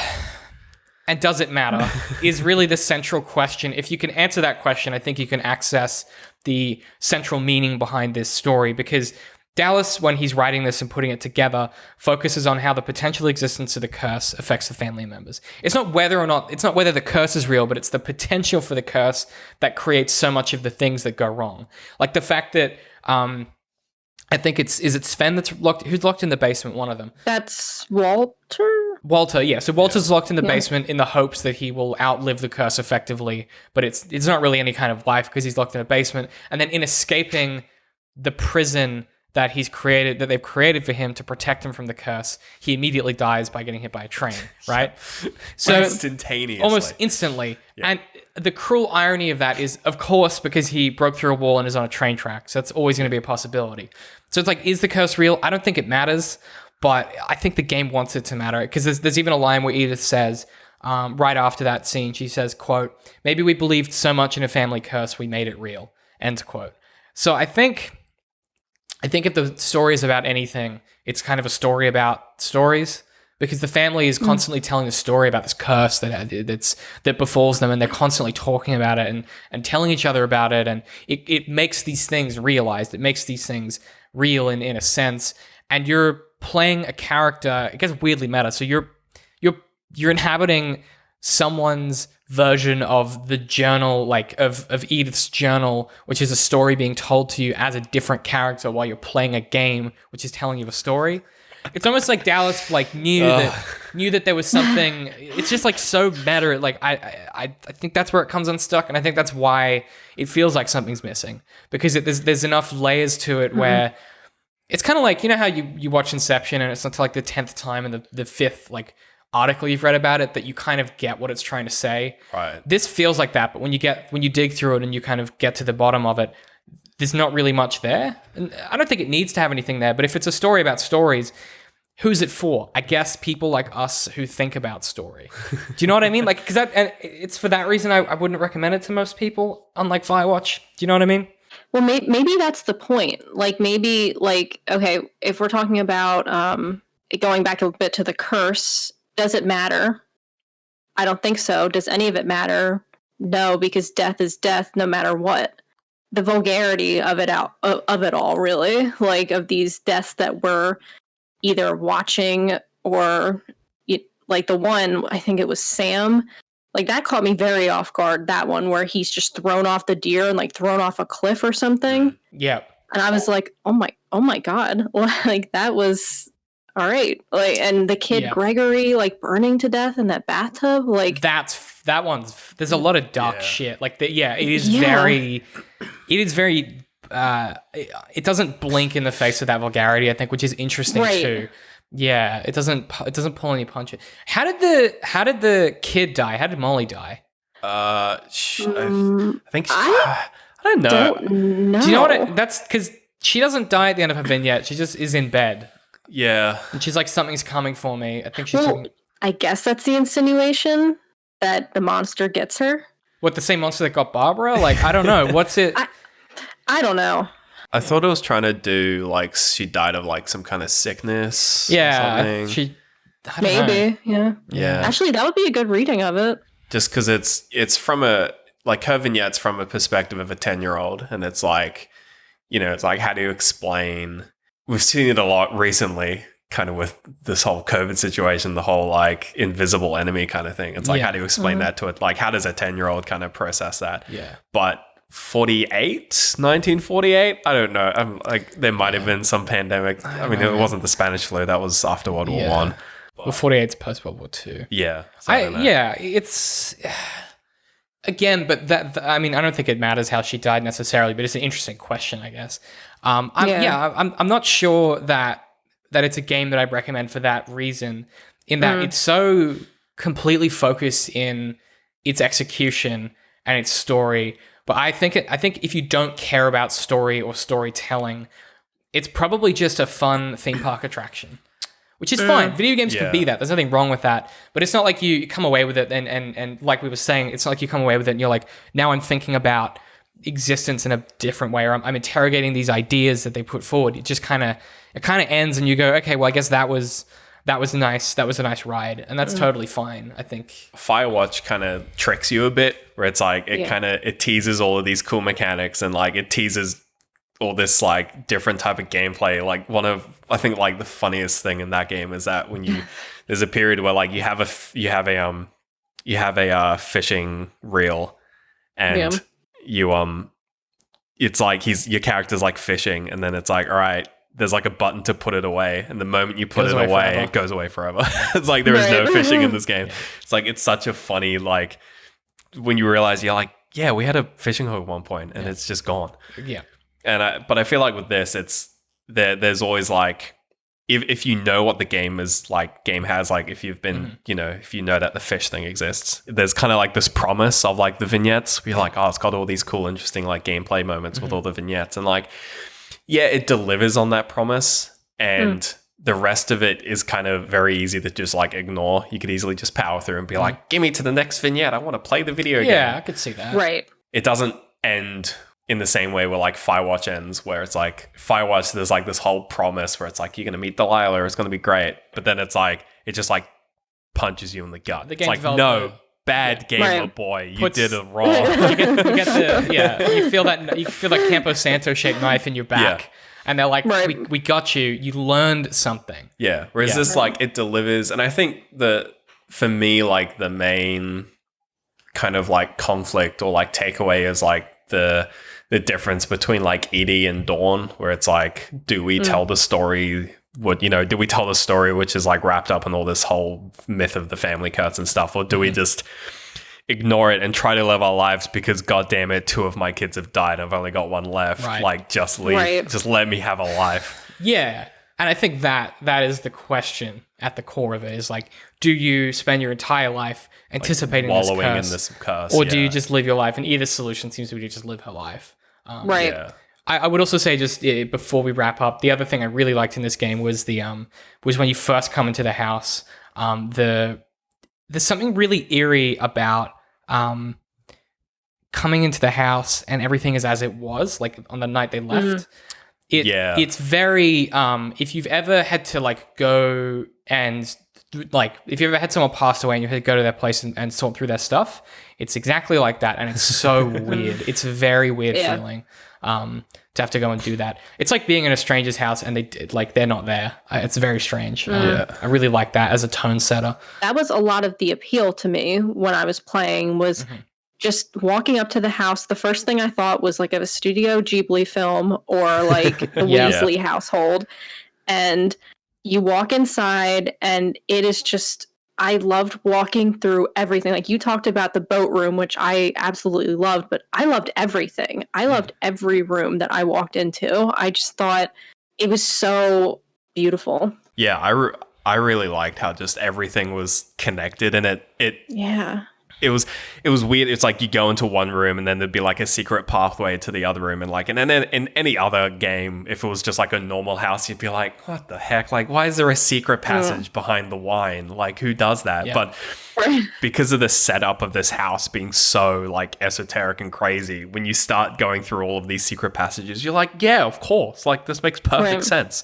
[SPEAKER 2] And does it matter? Is really the central question. If you can answer that question, I think you can access the central meaning behind this story, because Dallas, when he's writing this and putting it together, focuses on how the potential existence of the curse affects the family members. It's not whether the curse is real, but it's the potential for the curse that creates so much of the things that go wrong. Like the fact that I think is it Sven that's locked? Who's locked in the basement? One of them.
[SPEAKER 3] That's Walter.
[SPEAKER 2] Walter, yeah. So Walter's locked in the basement in the hopes that he will outlive the curse effectively, but it's not really any kind of life because he's locked in a basement. And then in escaping the prison that they've created for him to protect him from the curse, he immediately dies by getting hit by a train, right? So
[SPEAKER 1] instantaneously.
[SPEAKER 2] Almost instantly. Yeah. And the cruel irony of that is, of course, because he broke through a wall and is on a train track. So that's always going to be a possibility. So it's like, is the curse real? I don't think it matters, but I think the game wants it to matter, because there's even a line where Edith says, right after that scene, she says, quote, "Maybe we believed so much in a family curse, we made it real," end quote. So I think if the story is about anything, it's kind of a story about stories, because the family is constantly telling the story about this curse that befalls them, and they're constantly talking about it and telling each other about it, and it makes these things realized. It makes these things real in a sense, and you're playing a character. It gets weirdly meta. So you're inhabiting someone's version of the journal, like of Edith's journal, which is a story being told to you as a different character while you're playing a game which is telling you a story. It's almost like Dallas knew that there was something. It's just like so meta. Like I think that's where it comes unstuck, and I think that's why it feels like something's missing, because there's enough layers to it where it's kind of like, you know how you watch Inception and it's not till like the 10th time and the 5th like article you've read about it that you kind of get what it's trying to say.
[SPEAKER 1] Right. This
[SPEAKER 2] feels like that, but when you dig through it and you kind of get to the bottom of it, there's not really much there. And I don't think it needs to have anything there, but if it's a story about stories, who's it for? I guess people like us who think about story. Do you know what I mean? Like, because it's for that reason I wouldn't recommend it to most people, unlike Firewatch. Do you know what I mean?
[SPEAKER 3] Well, maybe that's the point. Like, maybe, like, okay, if we're talking about going back a bit to the curse, does it matter? I don't think so. Does any of it matter? No, because death is death no matter what. The vulgarity of it all, really, like, of these deaths that we're either watching or, like, the one, I think it was Sam, like, that caught me very off guard, that one where he's just thrown off the deer and, like, thrown off a cliff or something.
[SPEAKER 2] Yeah.
[SPEAKER 3] And I was like, oh my God. Like, that was all right. Like, and the kid Gregory, like, burning to death in that bathtub. Like,
[SPEAKER 2] that one's, there's a lot of dark shit. Like, it is very, it doesn't blink in the face of that vulgarity, I think, which is interesting too. Yeah, it doesn't pull any punches. How did the kid die? How did Molly die?
[SPEAKER 1] I think I don't know.
[SPEAKER 2] Do you know what? That's because she doesn't die at the end of her vignette. She just is in bed.
[SPEAKER 1] Yeah,
[SPEAKER 2] and she's like, something's coming for me. I think she's.
[SPEAKER 3] I guess that's the insinuation that the monster gets her.
[SPEAKER 2] What, the same monster that got Barbara? Like, I don't know. What's it?
[SPEAKER 3] I don't know.
[SPEAKER 1] I thought it was trying to do, like, she died of, like, some kind of sickness.
[SPEAKER 2] Yeah,
[SPEAKER 1] or something.
[SPEAKER 3] Maybe. Yeah. Actually, that would be a good reading of it.
[SPEAKER 1] Just because it's from her vignette's from a perspective of a 10-year-old, and it's like, it's like, how do you explain? We've seen it a lot recently, kind of with this whole COVID situation, the whole like invisible enemy kind of thing. It's like, how do you explain that to it? Like, how does a 10-year-old kind of process that?
[SPEAKER 2] Yeah.
[SPEAKER 1] But 1948? I don't know. I'm like, there might have been some pandemic. I mean, it wasn't the Spanish flu. That was after World War One.
[SPEAKER 2] Well, 48's post World War II.
[SPEAKER 1] Yeah. So I don't know.
[SPEAKER 2] It's again, but I mean, I don't think it matters how she died necessarily, but it's an interesting question, I guess. I'm not sure that it's a game that I'd recommend for that reason, in that it's so completely focused in its execution and its story. But I think if you don't care about story or storytelling, it's probably just a fun theme park attraction, which is fine. Video games can be that. There's nothing wrong with that. But it's not like you come away with it and like we were saying, it's not like you come away with it and you're like, now I'm thinking about existence in a different way, or I'm interrogating these ideas that they put forward. It just kind of ends and you go, okay, well, I guess that was a nice ride, and that's totally fine, I think.
[SPEAKER 1] Firewatch kind of tricks you a bit, where it's like it teases all of these cool mechanics, and like it teases all this like different type of gameplay. Like I think like the funniest thing in that game is that when there's a period where like you have a fishing reel, and it's like your character's like fishing, and then it's like, all right, there's like a button to put it away, and the moment you put it away, it goes away forever. It's like there is no fishing in this game. It's like, it's such a funny, like, when you realize you're like, yeah, we had a fishing hook at one point and it's just gone.
[SPEAKER 2] Yeah.
[SPEAKER 1] But I feel like with this, it's there's always like, if you know what the game has, like if you've been, if you know that the fish thing exists, there's kind of like this promise of like the vignettes. We're like, oh, it's got all these cool, interesting like gameplay moments with all the vignettes, and like, yeah, it delivers on that promise, and the rest of it is kind of very easy to just like ignore. You could easily just power through and be like, give me to the next vignette. I want to play the video game.
[SPEAKER 2] Yeah, I could see that.
[SPEAKER 3] Right.
[SPEAKER 1] It doesn't end in the same way where like Firewatch ends, where it's like Firewatch, there's like this whole promise where it's like, you're going to meet Delilah, it's going to be great. But then it's like, it just like punches you in the gut. It's like, no, bad gamer boy, you did it wrong.
[SPEAKER 2] you feel that Campo Santo shaped knife in your back, and they're like, we got you. You learned something.
[SPEAKER 1] Yeah. Whereas this, like, it delivers, and I think for me, like the main kind of like conflict or like takeaway is like the difference between like Edie and Dawn, where it's like, do we tell the story? Do we tell the story which is like wrapped up in all this whole myth of the family curse and stuff, or do we just ignore it and try to live our lives because, God damn it, 2 of my kids have died, I've only got 1 left.
[SPEAKER 2] Right.
[SPEAKER 1] Like, just leave, just let me have a life.
[SPEAKER 2] Yeah, and I think that is the question at the core of it, is like, do you spend your entire life anticipating
[SPEAKER 1] like,
[SPEAKER 2] this
[SPEAKER 1] wallowing
[SPEAKER 2] curse,
[SPEAKER 1] in this curse,
[SPEAKER 2] or do you just live your life? And either solution seems to be to just live her life.
[SPEAKER 3] Right.
[SPEAKER 1] Yeah.
[SPEAKER 2] I would also say, just before we wrap up, the other thing I really liked in this game was was when you first come into the house. There's something really eerie about coming into the house and everything is as it was, like on the night they left. It's very if you've ever had to like go and like, if you ever had someone pass away and you had to go to their place and sort through their stuff, it's exactly like that, and it's so weird. It's a very weird feeling to have to go and do that. It's like being in a stranger's house and they're not there. It's very strange. I really like that as a tone setter.
[SPEAKER 3] That was a lot of the appeal to me when I was playing, was just walking up to the house. The first thing I thought was like of a Studio Ghibli film, or like the Weasley household. And you walk inside and it is just, I loved walking through everything. Like, you talked about the boat room, which I absolutely loved, but I loved everything. I loved every room that I walked into. I just thought it was so beautiful.
[SPEAKER 1] Yeah, I really liked how just everything was connected, and it was weird. It's like you go into one room and then there'd be like a secret pathway to the other room, and then in any other game, if it was just like a normal house, you'd be like, what the heck? Like, why is there a secret passage behind the wine? Like, who does that?
[SPEAKER 2] Yeah.
[SPEAKER 1] But because of the setup of this house being so like esoteric and crazy, when you start going through all of these secret passages, you're like, yeah, of course. Like, this makes perfect sense.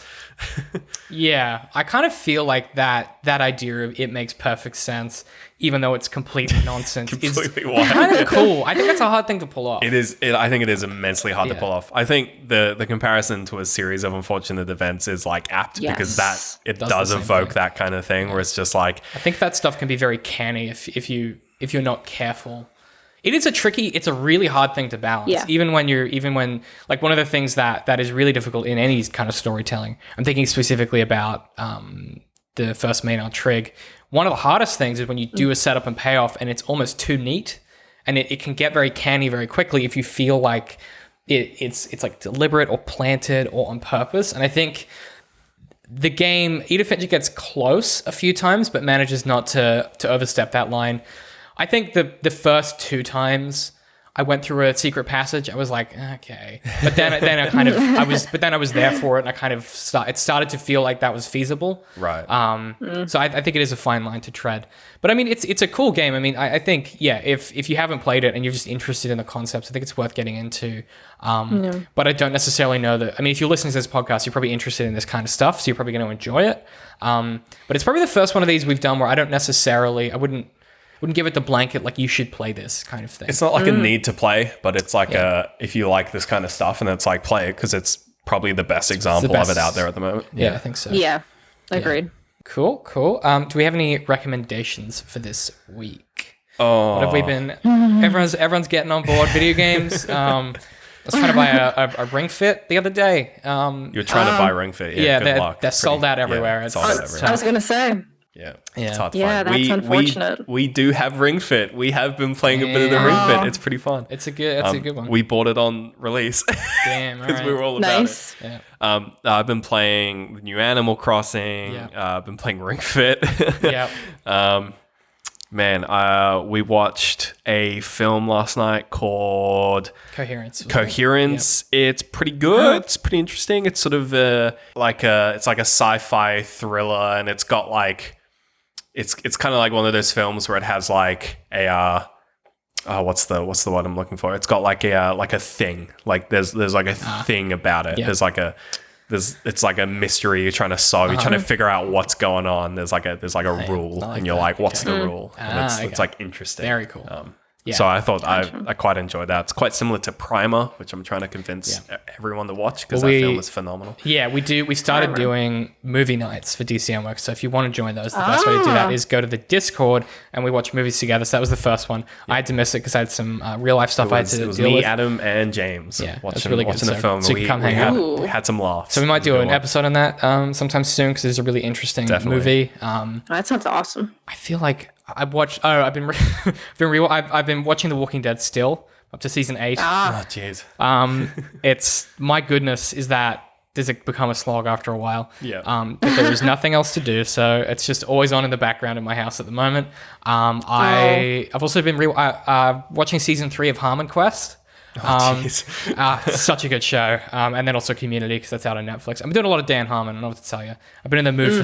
[SPEAKER 2] Yeah, I kind of feel like that idea of it makes perfect sense even though it's complete nonsense,
[SPEAKER 1] Completely
[SPEAKER 2] is
[SPEAKER 1] wild.
[SPEAKER 2] kind of cool. I think that's a hard thing to pull off.
[SPEAKER 1] It is. I think it is immensely hard to
[SPEAKER 2] Yeah.
[SPEAKER 1] pull off. I think the comparison to a series of unfortunate events is like apt because
[SPEAKER 3] Yes.
[SPEAKER 1] it
[SPEAKER 2] Does the
[SPEAKER 1] does
[SPEAKER 2] same
[SPEAKER 1] evoke
[SPEAKER 2] thing.
[SPEAKER 1] that kind of thing where it's just like,
[SPEAKER 2] I think that stuff can be very canny if you're not careful. It's a really hard thing to balance.
[SPEAKER 3] Yeah.
[SPEAKER 2] Even when like one of the things that is really difficult in any kind of storytelling. I'm thinking specifically about the first Maynard Trig. One of the hardest things is when you do a setup and payoff and it's almost too neat, and it can get very canny very quickly if you feel like it's like deliberate or planted or on purpose. And I think the game, Edith Finch gets close a few times, but manages not to overstep that line. I think the first 2 times I went through a secret passage, I was like, okay. But then I was there for it, and I kind of it started to feel like that was feasible.
[SPEAKER 1] right.
[SPEAKER 2] So I think it is a fine line to tread. But I mean, it's a cool game. I mean, I think, yeah, if you haven't played it and you're just interested in the concepts, I think it's worth getting into. But I don't necessarily know that. I mean, if you're listening to this podcast, you're probably interested in this kind of stuff, so you're probably going to enjoy it. But it's probably the first one of these we've done where I wouldn't give it the blanket like you should play this kind of thing.
[SPEAKER 1] It's not like a need to play, but it's like if you like this kind of stuff, and it's like play it because it's probably the best example of it out there at the moment.
[SPEAKER 2] Yeah, I think so.
[SPEAKER 3] Yeah, agreed.
[SPEAKER 2] Cool. Do we have any recommendations for this week?
[SPEAKER 1] Oh,
[SPEAKER 2] What have we been? Everyone's getting on board video games. I was trying to buy a Ring Fit the other day.
[SPEAKER 1] you're trying to buy Ring Fit. Yeah, good luck.
[SPEAKER 2] they're sold out everywhere.
[SPEAKER 1] Sold out everywhere.
[SPEAKER 3] I was gonna say.
[SPEAKER 1] Yeah,
[SPEAKER 2] Yeah.
[SPEAKER 1] it's hard to
[SPEAKER 3] Yeah,
[SPEAKER 1] find.
[SPEAKER 3] that's unfortunate.
[SPEAKER 1] We do have Ring Fit. We have been playing a bit of the Ring Fit. It's pretty fun.
[SPEAKER 2] It's a good one.
[SPEAKER 1] We bought it on release
[SPEAKER 2] Damn, all
[SPEAKER 1] because we
[SPEAKER 2] right.
[SPEAKER 1] were all about
[SPEAKER 3] Nice.
[SPEAKER 2] Yeah.
[SPEAKER 1] it. I've been playing the new Animal Crossing.
[SPEAKER 2] Yeah.
[SPEAKER 1] I've been playing Ring Fit.
[SPEAKER 2] Yeah.
[SPEAKER 1] We watched a film last night called
[SPEAKER 2] Coherence.
[SPEAKER 1] Coherence. It's pretty good. It's pretty interesting. It's sort of it's like a sci-fi thriller, and it's got like it's kind of like one of those films where it has like a what's the word I'm looking for? It's got like a thing. Like there's like a thing about it.
[SPEAKER 2] Yeah.
[SPEAKER 1] It's like a mystery you're trying to solve. You're trying to figure out what's going on. There's like a rule,
[SPEAKER 2] like
[SPEAKER 1] and you're
[SPEAKER 2] that.
[SPEAKER 1] like, what's the rule? And
[SPEAKER 2] okay.
[SPEAKER 1] it's like interesting.
[SPEAKER 2] Very cool. Yeah.
[SPEAKER 1] So I thought I quite enjoyed that. It's quite similar to Primer, which I'm trying to convince everyone to watch because that film is phenomenal.
[SPEAKER 2] Yeah, we do. We started doing movie nights for Dcm.Works. So if you want to join those, the best way to do that is go to the Discord and we watch movies together. So that was the first one. I had to miss it because I had some real life stuff I had to
[SPEAKER 1] It was
[SPEAKER 2] deal
[SPEAKER 1] me,
[SPEAKER 2] with.
[SPEAKER 1] Adam, and James
[SPEAKER 2] watching the film. So you
[SPEAKER 1] we,
[SPEAKER 2] can come
[SPEAKER 1] we
[SPEAKER 2] hang
[SPEAKER 1] had,
[SPEAKER 2] out.
[SPEAKER 1] we had some laughs.
[SPEAKER 2] So we might
[SPEAKER 1] It was a
[SPEAKER 2] do
[SPEAKER 1] good
[SPEAKER 2] an
[SPEAKER 1] one.
[SPEAKER 2] episode on that sometime soon because it's a really interesting movie.
[SPEAKER 3] That sounds awesome.
[SPEAKER 2] I feel like I've been watching The Walking Dead still up to season 8.
[SPEAKER 1] Oh, jeez.
[SPEAKER 2] It's my goodness, is that does it become a slog after a while?
[SPEAKER 1] Yeah.
[SPEAKER 2] But there is nothing else to do, so it's just always on in the background in my house at the moment. I've also been watching season 3 of Harmon Quest. It's such a good show, and then also Community because that's out on Netflix. I'm doing a lot of Dan Harmon. I don't know what to tell you. I've been in the mood for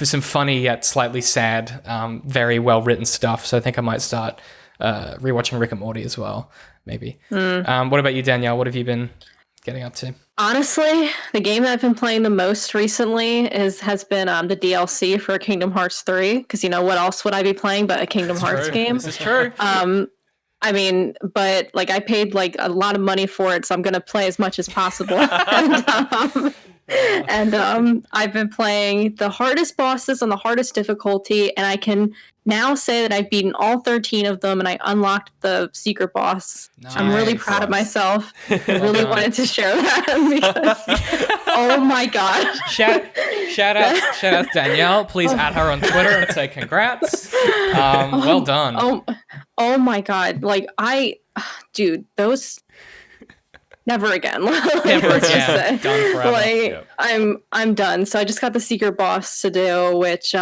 [SPEAKER 2] some funny yet slightly sad, very well written stuff. So I think I might start rewatching Rick and Morty as well. Maybe. What about you, Danielle? What have you been getting up to?
[SPEAKER 3] Honestly, the game that I've been playing the most recently has been the DLC for Kingdom Hearts 3. Because what else would I be playing but a Kingdom Hearts game?
[SPEAKER 2] This is true.
[SPEAKER 3] I mean, but like I paid like a lot of money for it, so I'm gonna play as much as possible. and I've been playing the hardest bosses on the hardest difficulty, and I can now say that I've beaten all 13 of them, and I unlocked the secret boss. I'm really proud of myself. I really wanted to share that because, oh my god!
[SPEAKER 2] Shout out to Danielle. Please add her on Twitter and say congrats. Well done.
[SPEAKER 3] Oh my god! Like dude, those. Never again. Let's just say.
[SPEAKER 2] Done forever.
[SPEAKER 3] Like I'm done. So I just got the secret boss to do, which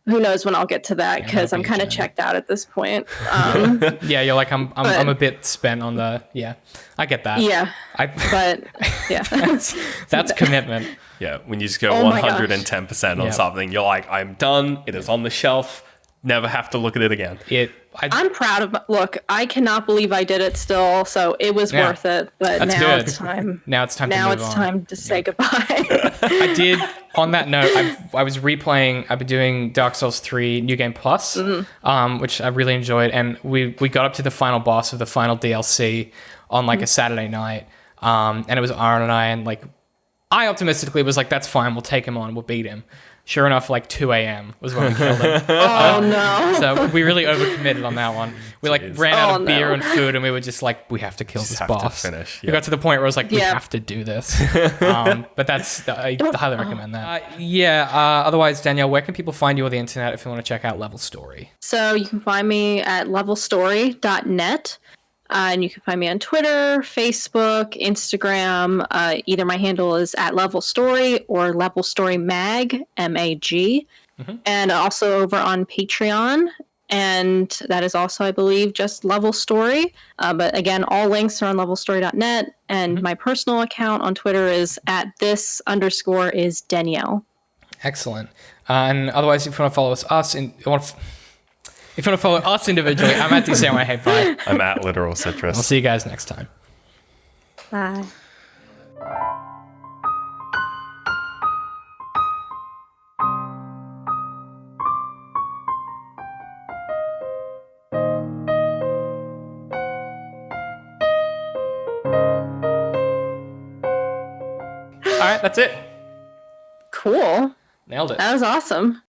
[SPEAKER 3] who knows when I'll get to that because I'm kind of checked out at this point.
[SPEAKER 2] Yeah, you're like I'm a bit spent on the I get that.
[SPEAKER 3] Yeah. But yeah.
[SPEAKER 2] That's commitment.
[SPEAKER 1] Yeah, when you just go
[SPEAKER 3] Oh my
[SPEAKER 1] 110% on something, you're like, I'm done. It is on the shelf. Never have to look at it again.
[SPEAKER 3] I'm proud of. Look, I cannot believe I did it still. So it was worth it. But
[SPEAKER 2] That's
[SPEAKER 3] now
[SPEAKER 2] good.
[SPEAKER 3] it's time.
[SPEAKER 2] Now it's time.
[SPEAKER 3] Now
[SPEAKER 2] to
[SPEAKER 3] it's
[SPEAKER 2] move on.
[SPEAKER 3] time to say goodbye.
[SPEAKER 2] I did. On that note, I was replaying. I've been doing Dark Souls 3 New Game Plus, which I really enjoyed, and we got up to the final boss of the final DLC on like a Saturday night, and it was Aaron and I, and like I optimistically was like, "That's fine, we'll take him on, we'll beat him." Sure enough, like 2 a.m. was when we killed him.
[SPEAKER 3] Oh no!
[SPEAKER 2] So we really overcommitted on that one. We like ran out of beer and food, and we were just like, we have to kill this boss.
[SPEAKER 1] Finish.
[SPEAKER 2] We got to the point where I was like, we have to do this. But that's I highly recommend that. Otherwise, Danielle, where can people find you on the internet if you want to check out Level Story?
[SPEAKER 3] So you can find me at levelstory.net. And you can find me on Twitter, Facebook, Instagram. Either my handle is at Level Story or Level Story Mag, MAG. And also over on Patreon. And that is also, I believe, just Level Story. But again, all links are on levelstory.net. And my personal account on Twitter is at @this_is Danielle.
[SPEAKER 2] Excellent. And otherwise, if you want to follow us if you want to follow us individually, I'm at Dcm.Works.
[SPEAKER 1] I'm at Literal Citrus.
[SPEAKER 2] I'll see you guys next time.
[SPEAKER 3] Bye.
[SPEAKER 2] All right, that's it.
[SPEAKER 3] Cool.
[SPEAKER 2] Nailed it.
[SPEAKER 3] That was awesome.